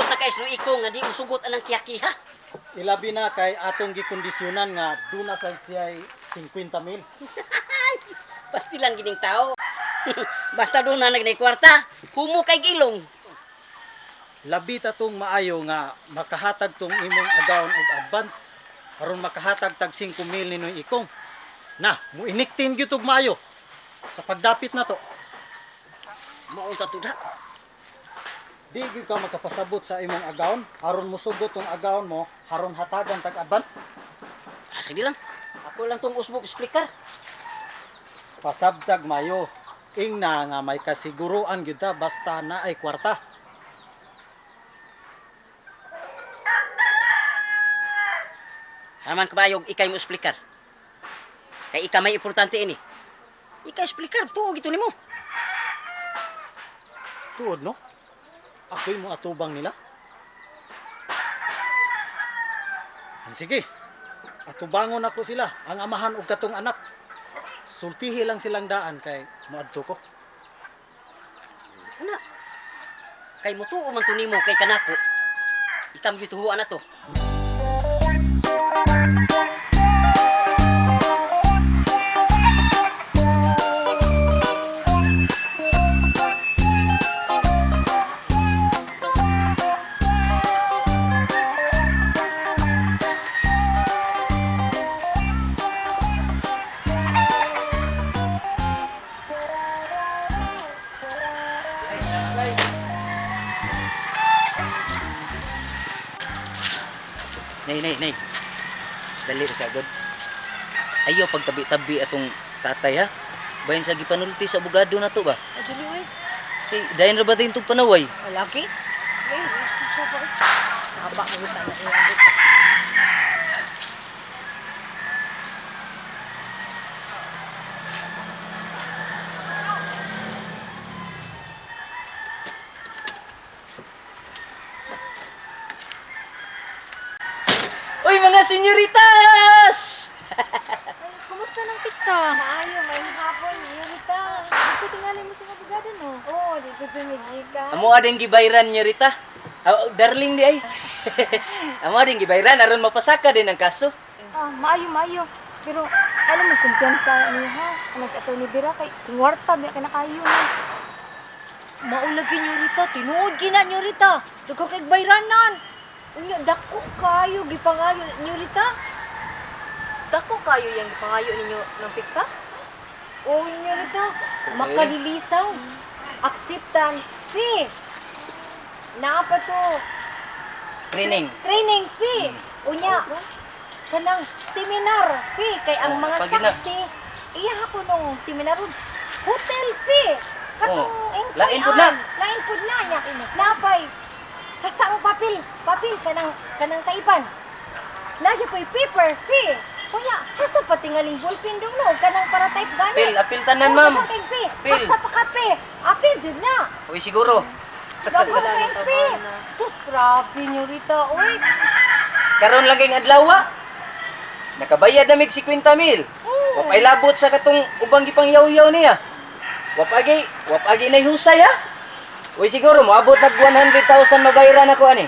Ambot na kay isno iko nga di usugot anang kiyakiha. Ilabi na kay atong gikondisyonan nga duna sa siya 50,000. Basti lang gining tao. Basta doon na nagnay kwarta, humo kay gilong. Labi ta tong maayo nga makahatag tong imong agawon og advance aron makahatag tag 5,000 ninoy ikong. Na, muiniktin gyud og maayo sa pagdapit na to. Maunta to da. Di gyud ka makapasabot sa imong agawon aron mosugot tong agawon mo aron hatagan tag advance. Sige lang. Ako lang tong usbok speaker. Pasabtag mayo. Ingna nga may kasiguruan gyud ta basta naay kwarta. Haman kabayog ikay mo speaker. Kay ika may importante ini. Ikay speaker tuog ito nimo. Tuod no? Ako'y mo atubang nila. Sige. Atubangon ako sila, ang amahan ug katong anak. Sultihi lang silang daan kay moadto ko. Kana. Kay mo tuo man to nimo kay kanako. Ikam gyud tuhuan na to. Nay. Dali ra sagod. Ayo pagtabi-tabi atong tatay ha. Bayan sa gipanulti sa abogado na to ba? Dili oy. Kay dayon ra ba din tong panaway? Laki? Sa pa. Saba ko ta na iyan. Uy mga senyoritas! Kumusta nang pika? Maayo, may hapon, Rita. Di ko tingali mo sa abogado, no? Oo, di ko sumigika. Amo ading gibayran nyorita. Darling di ay. Amo ading gibayran aron mapasaka din ang kaso. Maayo. Pero, alam mo, kumpiyansa niya, ha? Ano sa ito ni Bira, kay ngwarta, biya kinakayo na. Maulagi niyo, Rita. Tinuod gina niyo, Rita. Dugong kay bayranan. Unya, dako kayo, gipangayo niyo, Rita. Dako kayo yung gipangayo ninyo ng pikta? Oo, niyo, Rita. Makalilisaw. Acceptance fee. Napa to? Training. Training fee. Unya, kanang seminar fee. Kay ang mga saksi, iya ako nung seminar hotel fee. Katong lain pud na. Lain pud na niya. Napay. Basta ang papel kanang taipan. Lagi po'y paper fee. Kunya, basta patingaling ballpen dong no, kanang para type gani. Apil tanan ma'am. Fee. Pil. Basta pakape. Apil jud na. Uy siguro. Daghan kay fee. Sus, grabe nyo Rita. Uy. Karon lang kayong adlaw. Nakabayad na mig 50,000. Wapay labot sa katong ubang gipang yaw-yaw niya. Wapagi na husay ha. Uy siguro moabot nag 100,000 mabayaran ako ani.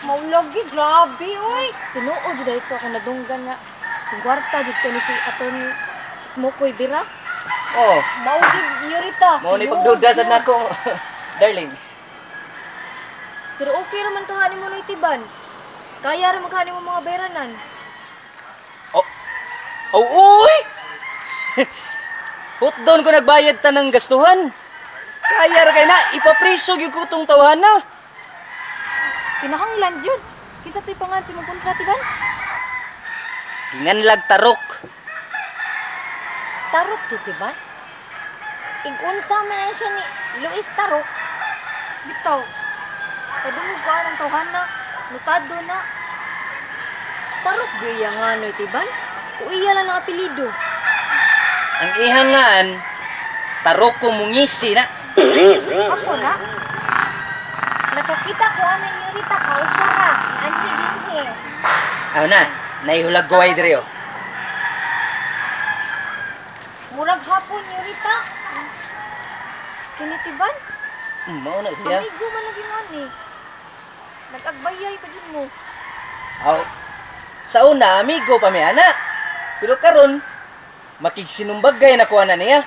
Maulagi, grabe oy. Tinuod jud dahil ko ako nadunggan nga. Yung kwarta jud ka ni si aton Smokoy Bira. Oh, Mao jud nyo Rita. mao ni pagduda sad nako. Darling. Pero okay raman to hani mo no itiban. Kaya ra magkani mo mga bayranan. Uy! Put down ko nagbayad ta ng gastuhan. Kaya ra kay na ipapriso gyud ko tong tawana. Kinahanglan jud. Kinsa to'y pangan si mong kontrati ban? Ginganlag tarok. Tarok jud ba? Igunsa man na siya ni Luis Tarok. Bitaw. Kadungog ko ang tawhana. Notado na. Tarok gaya nga no itiban. O iya lang ang apelido. Ang ihangan tarok ko mungisi na. Ako na. Nakakita ko ang Rita kausara. Anhi dinhi. Ano na, naihulag guway diri oh. Murag hapon ni Rita. Kinitiban? Mao na siya. Amigo man lagi mo ni. Nag-agbayay pa jud mo. Aw, sa una, amigo pa may ana. Pero karon, makigsinumbagay na kuha na niya.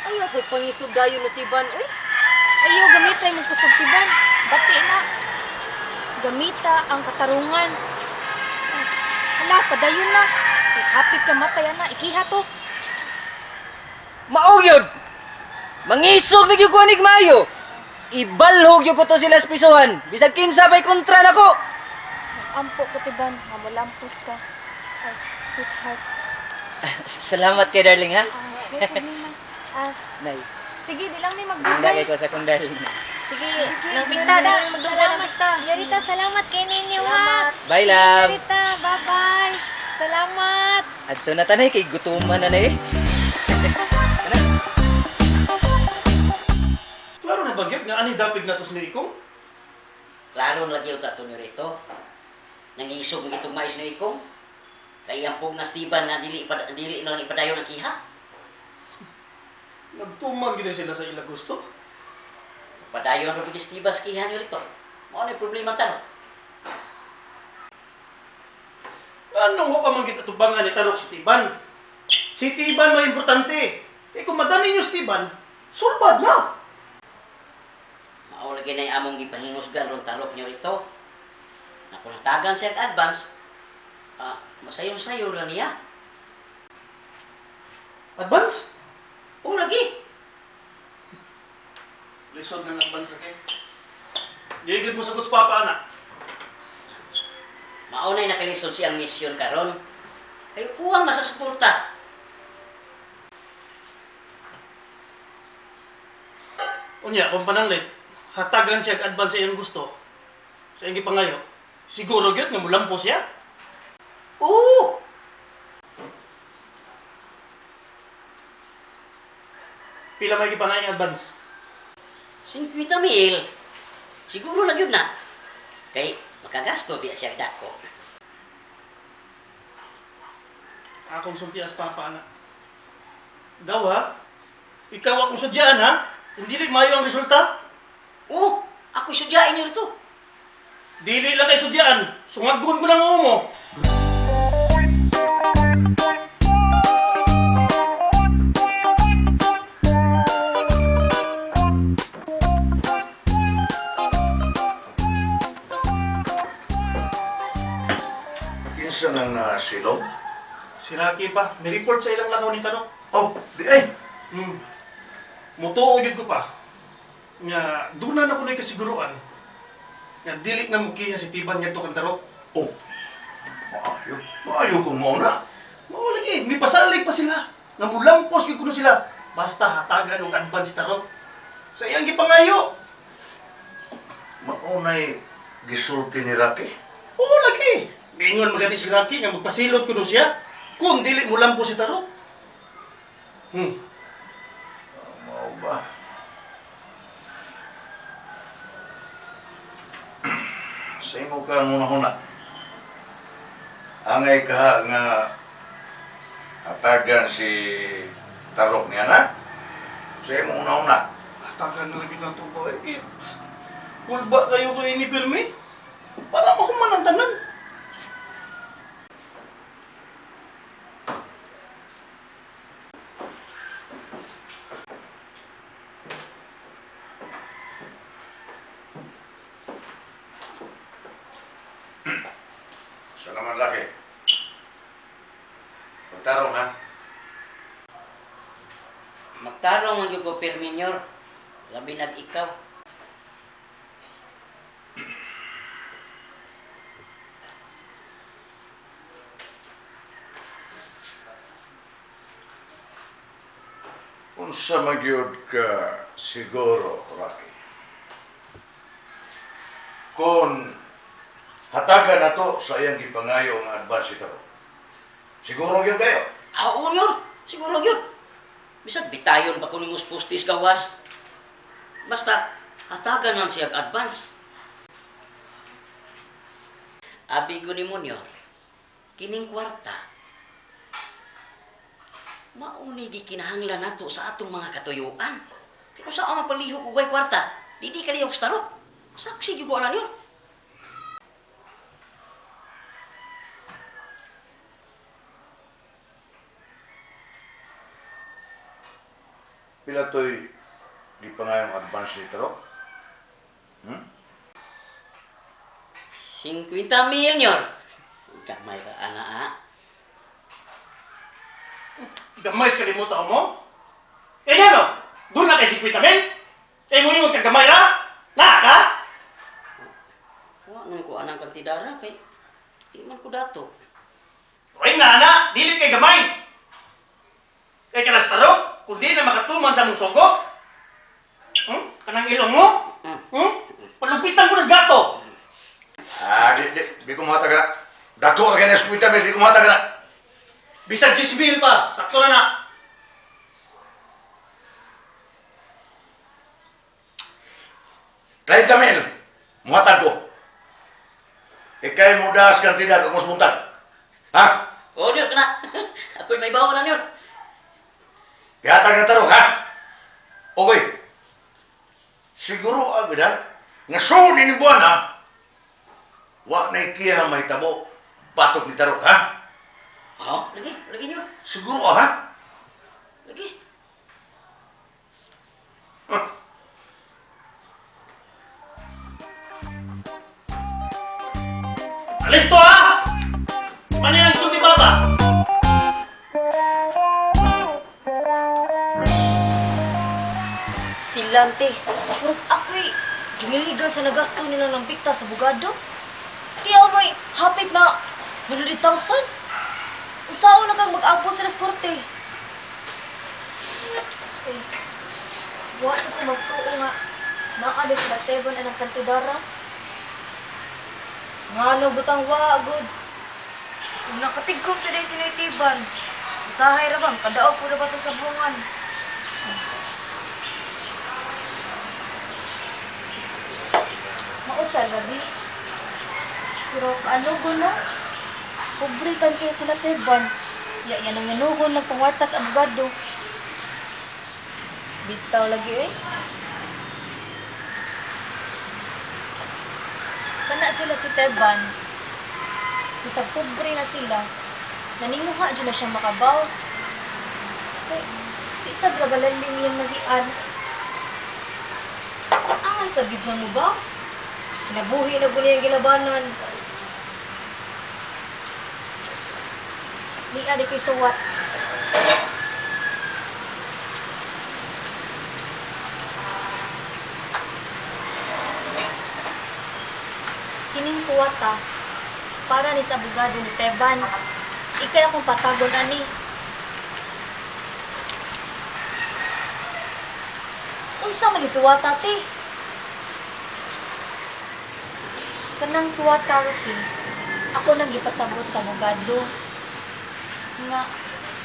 Ayaw sa pangisog dayon no tiban, uy. Ayo gamitay mo kusog-tiban. Bati na. Gamita ang katarungan. Hala, padayon na. Hapit ka matay na. Ikiha to. Mao yun! Mangisog na gyud ko anig maayo. Ibalhog gyud ko to sila sa pisuhan. Bisag kinsa pa'y kontra nako. Ampo ko tiban. Mamulampos ka. Ay, sweetheart. Salamat kay darling ha. May problema. Nay, Sige, di lang may handa magbigay. kay ko sa kong darling. Sige, nang pita, di lang magduga ng pita. Yarita, salamat kay ninyo ha. Salamat. Bye love. Yarita, bye-bye. Salamat. Adto na tanay kay gutuman na eh. Klaro na bagyod nga ani dapig natos ni Ikong. Klaro lagi yung tato ni Rito. Nangisog ng itong mais ni Ikong. Kaya ang pong nastiban na dili na ipadayon ang kiha. Nagtuman gid sila sa ila gusto. Padayon ang pagigis tibas kiha ni Rito. Mao ni problema tanong. Anong wa pa man gid atubangan ni Tarok si Tiban? Si Tiban mo importante. Eh kung madani niyo si Tiban, sulbad na. Mao lagi na yung among gipahingusgan ron tarok niyo Rito. Na kung natagan siya ang advance, masayon-sayon lang niya. Advance? Oo lagi. Lisod ng advance ra kay. Di mo sagot sa papa na. Maunay nakalisod siyang misyon karon. Kay kuwang masasuporta. Unya, kung pananglit, hatagan siya ang advance sa iyang gusto. Sa iyang gipangayo. Siguro gyud nga mulampo siya. Oo. Pila may gipangayo ang advance? 50,000. Siguro lang yun na. Kay makagasto di siya dako. Akong sulti as papa na. Daw ha? Ikaw akong sudyaan ha? Hindi rin mayo ang resulta? Oo, ako sudyain niyo rito. Dili lang kay sudyaan. Sungagon ko ng umo mo. Kinsa nang silog? Si Rocky pa. May report sa ilang lakaw ni Tarok. Oh, di ay. Mutuo yun ko pa. Nga, doon na ako na kasiguruan. Nga, dili na mukiha si Tiban nga kang Tarok. Oh, maayo. Maayo kung mo na. Mao lagi, may pasalig pa sila. Nga mulampos gyud kuno sila. Basta hatagan og advance si Tarok. Sa iyang gipangayo. Maunay gisulti ni Rocky. Oo lagi. Mingon magani si Rocky nga magpasilot kuno siya. Kung dili mulampos si Tarok. Mao ba? Sa imo ka huna. Angay ka nga hatagan si Tarok niya na. Sa imo una. Hatagan na lagi ng tubo. Eh, kulba kayo ko ini pirmi. Para mahuman ang tanan. Sa naman laki. Pagtarong ha. Magtarong ang ko Perminyor. Labi nag ikaw. Unsa magyud ka siguro, Rocky? Kung hatagan na to sa iyang gipangayo ang advance si Tarok. Siguro yun kayo. Oo nyor, siguro yun. Bisag bitayon pa kuning pustis gawas. Basta hatagan lang siya advance. Abi ko ni Monyor, kining kwarta. Mauni di kinahanglan nato sa atong mga katuyuan. Kaya sa ang palihog ugay kwarta, di kalihog sa Tarok. Saksi gyud ko ana niyo. Pila to'y gipangayong advance ni Taro? 50 mil nyor. Gamay ka ana ha. Gamay sa kalimutan mo? Eh ano? Doon na kay 50 mil? Eh mo yung kagamay ra? Na ka? Wa nang ko anang kantidara kay di man ko dato. Ay na, dilit kay gamay. Kay kalas taro, kung di na makatuman sa mong sogo. Kanang ilong mo? Palupitan ko na sa gato. Di ko matag na. Dato ka na 50 mil, di ko matag na. Bisag 10 mil pa, sakto na na. Try mil, muhatag ko. Ikay mo das kantidad kung mas buntag. Ha? Oh, nyor kana. Ako'y may bawa na nyor. Ihatag na Taro, ha? Okay. Siguro agad ha? Nga soon ini buwan ha? Wa na ikiha may tabo. Batok ni Taro, ha? Oh, lagi nyor. Siguro ha? Lagi. Alis to ha! Mani ang suti baba? Stilante. Pero ako'y gingiligan sa nagasto nila ng bikta sa bugado. Di ako may hapit na 100,000. Usaon na kang mag-apo sa las korte. Eh, wa sa ko magtuo nga. Naali sila tebon anang kantidara. Ngano butang wa, good. Kung nakatigkom sa day sinitiban, usahay ra bang, kadaog po na ba ito sa bungan? Mausal gabi. Pero ano guno? Pobre kan kayo sila teban. Yan ang yanuhon lang pangwartas abogado. Bitaw lagi eh. Kana sila si Teban. Bisag pobre na sila. Naninguha dyan na siyang makabaws. Kay, isa brabalalim yung nagian. Ang sabid siya mo, boss? Kinabuhi na guni ang gilabanan. Ni adi ko'y suwat. Kining suwata para ni sa abogado ni Teban. Ikay akong patagon ani. Unsa man isuwata, te? Kanang suwata kasi ako nang gipasabot sa abogado. Nga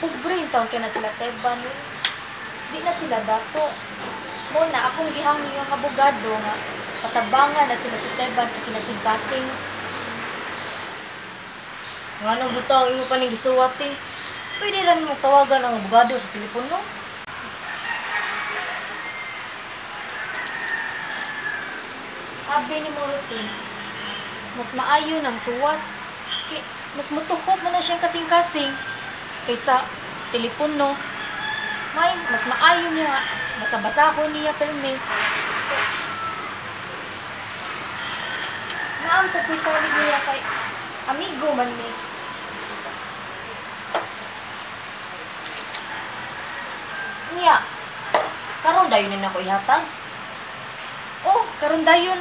pobre yung taon kaya na sila Teban. Di na sila dato. Muna akong gihangi yung abogado nga patabangan na sila si Teban sa kinasing-kasing. Ngano butang imo pa ning gisuwat, te? Pwede rin mo tawagan ang abogado sa telepono. Abi ni Morosin, mas maayo ng suwat. Kay, mas mutuhop mo na siyang kasing-kasing kaysa telepono. Mas maayo niya, basa-basahon niya permi. Naam sa kusali niya kay amigo man ni. Niya, karon dayon na ako ihatag. Oh, karon dayon.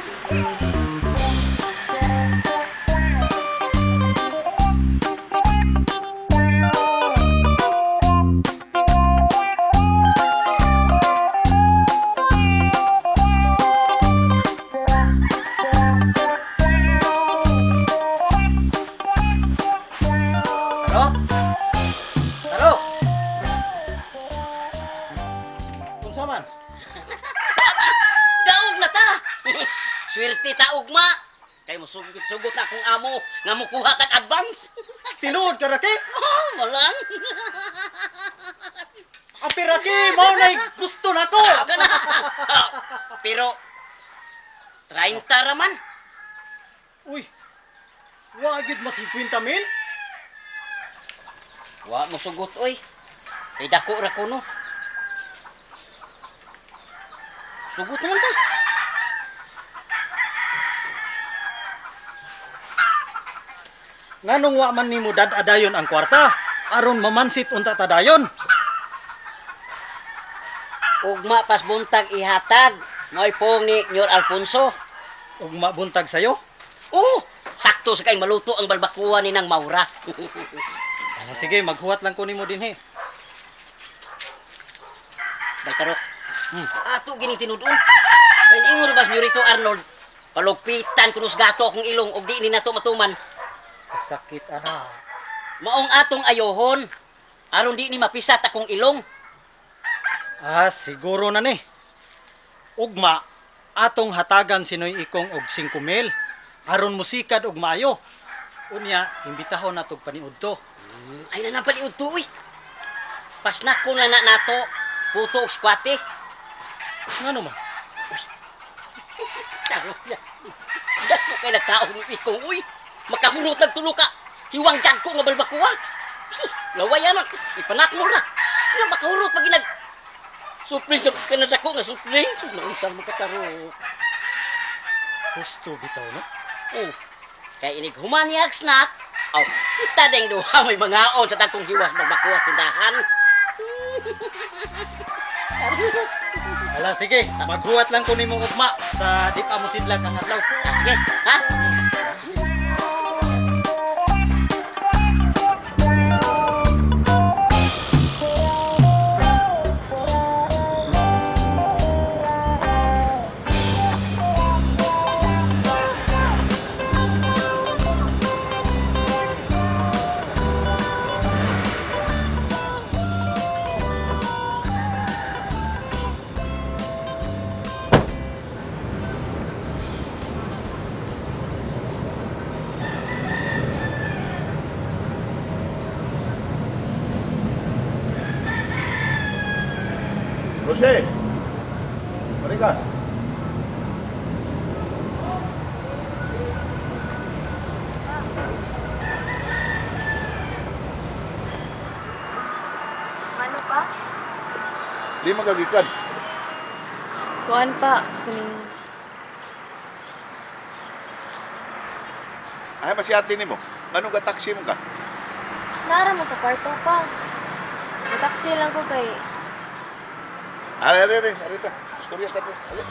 Taro? Taro? Unsa man? Daog na ta. Swerte ta ugma. Kay mo sugot na akong amo nga mukuha tag advance. Tinuod ka Raki? Oh, malang. Ang Raki, mao nay gusto nako. Kana. Pero 30 raman. Uy, wagid mas 50 mil? Wa mo sugot oy. Kay dako ra kuno. Sugot naman ta. Nganong wa man nimo dadadayon ang kwarta? Aron mamansit unta tadayon. Ugma pas buntag ihatag. Moy pong ni Nyor Alfonso. Ug mabuntag sayo. Oh, sakto sa kay maluto ang balbakuan ni nang Maura. Ala, sige, maghuwat lang ko nimo dinhi. Daltarok. Ato gini tinudon. Kay ingon bas Nyorito Arnold. Palugpitan kunos gato akong ilong ug di ni nato matuman. Kasakit ana. Maong atong ayohon. Aron di ni mapisat akong ilong. Ah, siguro na ni. Ugma, atong hatagan sinoy ikong og 5,000. Aron musikad og maayo. Unya, imbitahon na tog paniudto. Ay na napaliud to uy. Pasnako na nato. Puto og squate. Ngano man? Taro ya. Dako kay nagkaon ni ikong uy. Makahurot ng tulo ka. Hiwang dyan ko nga balbakuwa. Sus, lawayan ako. Ipanak mo na. Nga makahurot pag ginag... Supling ka kanadako nga supling. Sus, naunsan mo kataro. Gusto bitaw no? Oh, kaya inig humaniag snack. Aw, kita ding duha may mga on sa tagkong hiwas balbakuwas tindahan. Ala, sige, maghuwat lang ko nimo ugma sa di pa mo sidlag ang adlaw. Sige, ha? Jose! Mari ka. Ano pa? Di magagikan. Kuan pa, kuning Ay, masiyati ni mo. Anong ka taxi mo ka? nara mo sa kwarto pa. Taxi lang ko kay Ari. Arita. Storya sa atin. Ali.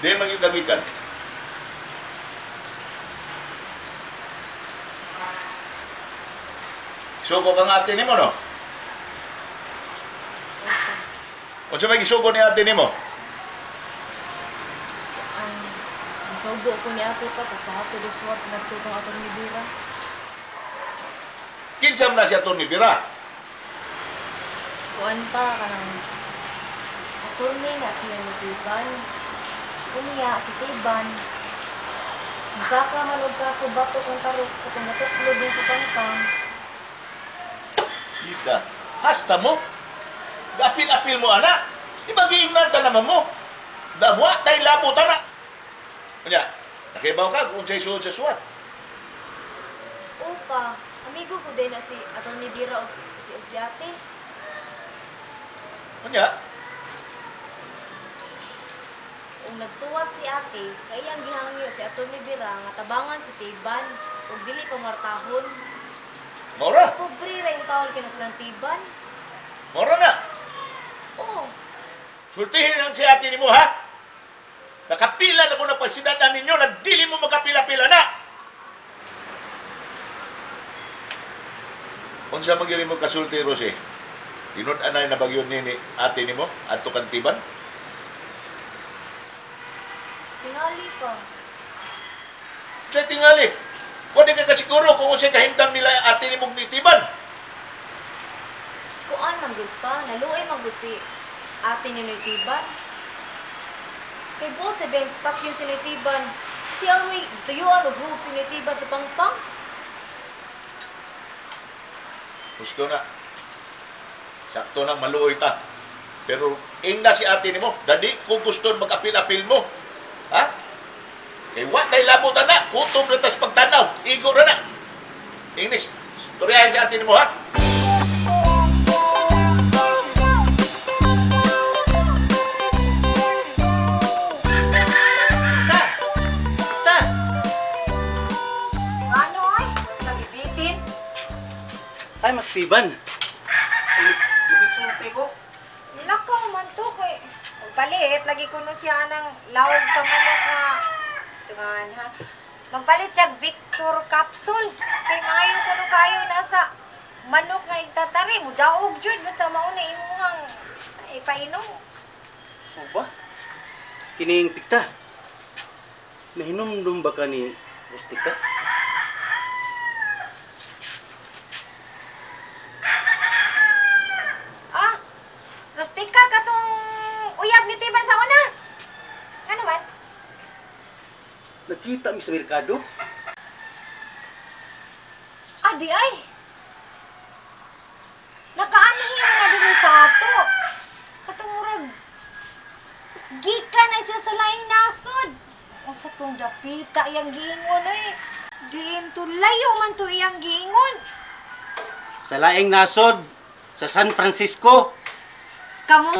Di magyugagikan. Sugo kang ate ni mo, no? O sa may gisugo ni ate ni mo? Ang sugo ko ni ate pa, papahatod og suwat ngadto kang atong ni Bira. Kinsam na siya to ni Bira. Kuan pa kanang attorney nga siya ni Tiban. Kumiya si Tiban. Musaka man og kaso bato kang tarok katong natuklod din sa pangpang. Ika, hasta mo? Gapil-apil mo, anak. Di ba giingnan ka naman mo? Dawa tayo labo, tara. Kanya, nakibaw ka kung sa'y suod sa suwat. Opa, amigo ko din na si Atty. Bira og si ate. Kanya, Kung nagsuwat si ate, kaya ang gihangyo si Atty. Bira nga tabangan si Tiban ug dili pa martahon. maura. Pobre ra yung taon kina silang Tiban. Maura na. Oo, Sultihin lang si ate ni mo, ha? Nakapila na ko na pasidadan ninyo na dili mo magkapila-pila na. Kung sa magyari mo kasulti, Rosy, inod-anay na bagyo ni ate ni mo at tukantiban? tingali pa. Sa tingali, kung di ka kasiguro kung sa'y kahimtang nila ate ni mong nitiban. Kuan man gud pa, naluoy man gud si ate ni Noy Tiban. Kay Bol, sa pak yung sinitiban. Ti ang may tuyuan o buhog sinitiban si Pangpang. Gusto na. Sakto na maluoy ta. Pero ingna si ate nimo, dadi ko gusto mag-apil-apil mo. Ha? Kay wa tay labot na, kutob na tas pagtanaw, igo ra na. Ingnis, storyahan si ate nimo ha. Ta! Ano ay? Nabibitin? Ay, Mas Tiban. Lubig sulti ko. Lakaw man to kay magpalit lagi ko no siya ng lawag sa manok nga tungan ha. Magpalit siya Victor capsule. Kay maayo ko no kayo nasa manok nga igtatari mo daog jud basta mauna imuhang ipainom. O ba? Kining pikta. Nahinumdum ba ka ni Rustika? Ah, Rustika katong uyab ni Tiban sa una. Ano man? Nakita mi sa merkado? Adi ay. Nakaanahin na din sa ato. Katong murag gikan na siya sa laing nasod. O sa tong dapita iyang giingon eh. Diin to layo man to iyang giingon. Sa laing nasod sa San Francisco. Kamu